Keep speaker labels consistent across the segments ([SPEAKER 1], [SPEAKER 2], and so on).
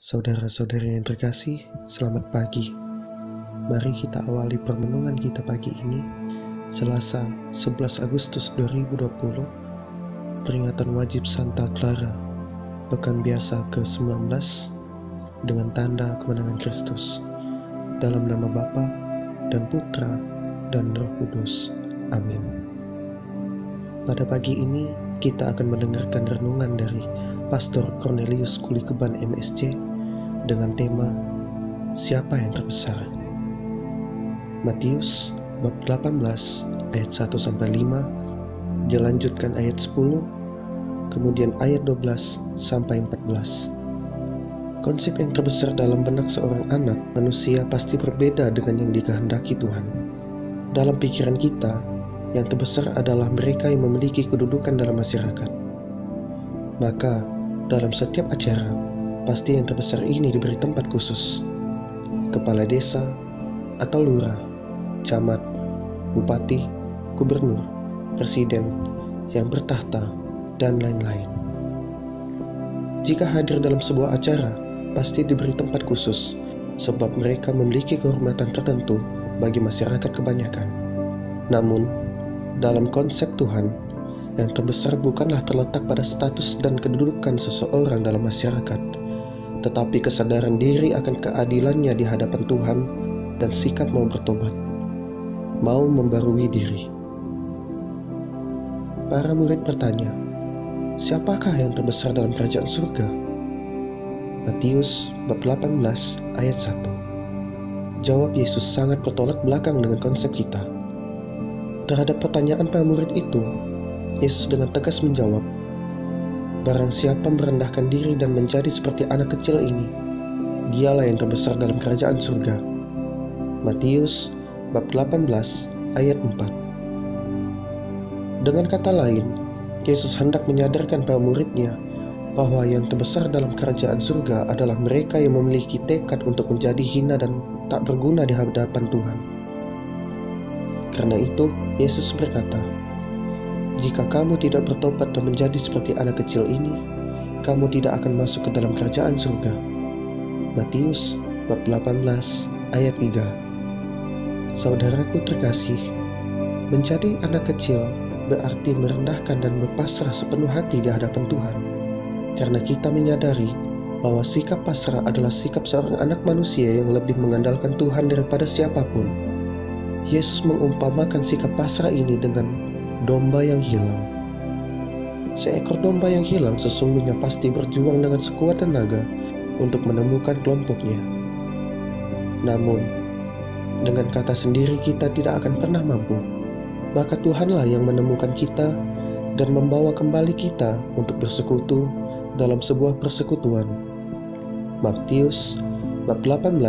[SPEAKER 1] Saudara-saudari yang terkasih, selamat pagi. Mari kita awali permenungan kita pagi ini, Selasa 11 Agustus 2020, peringatan wajib Santa Clara, pekan biasa ke-19, dengan tanda kemenangan Kristus. Dalam nama Bapa dan Putra dan Roh Kudus. Amin. Pada pagi ini, kita akan mendengarkan renungan dari Pastor Cornelius Kulikeban MSC dengan tema Siapa yang terbesar? Matius bab 18 ayat 1-5, dilanjutkan ayat 10, kemudian ayat 12-14. Konsep yang terbesar dalam benak seorang anak manusia pasti berbeda dengan yang dikehendaki Tuhan. Dalam pikiran kita, yang terbesar adalah mereka yang memiliki kedudukan dalam masyarakat. Maka, dalam setiap acara, pasti yang terbesar ini diberi tempat khusus. Kepala desa atau lurah, camat, bupati, gubernur, presiden yang bertahta, dan lain-lain. Jika hadir dalam sebuah acara, pasti diberi tempat khusus, sebab mereka memiliki kehormatan tertentu bagi masyarakat kebanyakan. Namun, dalam konsep Tuhan, yang terbesar bukanlah terletak pada status dan kedudukan seseorang dalam masyarakat, tetapi kesadaran diri akan keadilannya di hadapan Tuhan dan sikap mau bertobat, mau membarui diri. Para murid bertanya, siapakah yang terbesar dalam kerajaan surga? Matius bab 18 ayat 1. Jawab Yesus sangat bertolak belakang dengan konsep kita. Terhadap pertanyaan para murid itu, Yesus dengan tegas menjawab, barang siapa merendahkan diri dan menjadi seperti anak kecil ini, dialah yang terbesar dalam kerajaan surga. Matius bab 18 ayat 4. Dengan kata lain, Yesus hendak menyadarkan para muridnya bahwa yang terbesar dalam kerajaan surga adalah mereka yang memiliki tekad untuk menjadi hina dan tak berguna di hadapan Tuhan. Karena itu, Yesus berkata, jika kamu tidak bertobat dan menjadi seperti anak kecil ini, kamu tidak akan masuk ke dalam kerajaan surga. Matius bab 18 ayat 3. Saudaraku terkasih, menjadi anak kecil berarti merendahkan dan berpasrah sepenuh hati di hadapan Tuhan. Karena kita menyadari bahwa sikap pasrah adalah sikap seorang anak manusia yang lebih mengandalkan Tuhan daripada siapapun. Yesus mengumpamakan sikap pasrah ini dengan domba yang hilang. Seekor domba yang hilang sesungguhnya pasti berjuang dengan sekuat tenaga untuk menemukan kelompoknya. Namun, dengan kata sendiri kita tidak akan pernah mampu. Maka Tuhanlah yang menemukan kita dan membawa kembali kita untuk bersekutu dalam sebuah persekutuan. Matius bab 18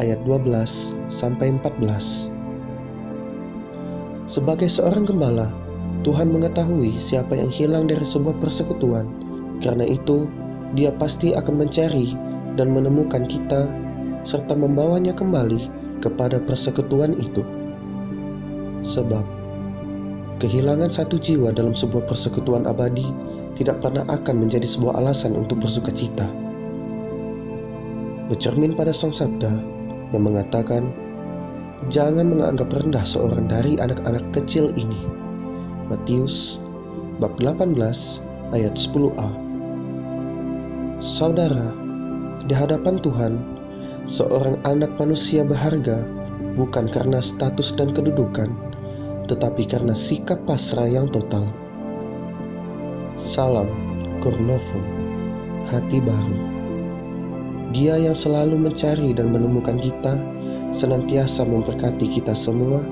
[SPEAKER 1] ayat 12-14. Sebagai seorang gembala, Tuhan mengetahui siapa yang hilang dari sebuah persekutuan. Karena itu, Dia pasti akan mencari dan menemukan kita serta membawanya kembali kepada persekutuan itu. Sebab, kehilangan satu jiwa dalam sebuah persekutuan abadi tidak pernah akan menjadi sebuah alasan untuk bersukacita. Bercermin pada Sang Sabda yang mengatakan, jangan menganggap rendah seorang dari anak-anak kecil ini. Matius bab 18 ayat 10a. Saudara, di hadapan Tuhan, seorang anak manusia berharga bukan karena status dan kedudukan, tetapi karena sikap pasrah yang total. Salam Cornovum, hati baru. Dia yang selalu mencari dan menemukan kita, senantiasa memberkati kita semua,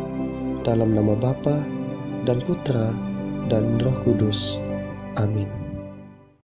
[SPEAKER 1] dalam nama Bapa dan Putra dan Roh Kudus. Amin.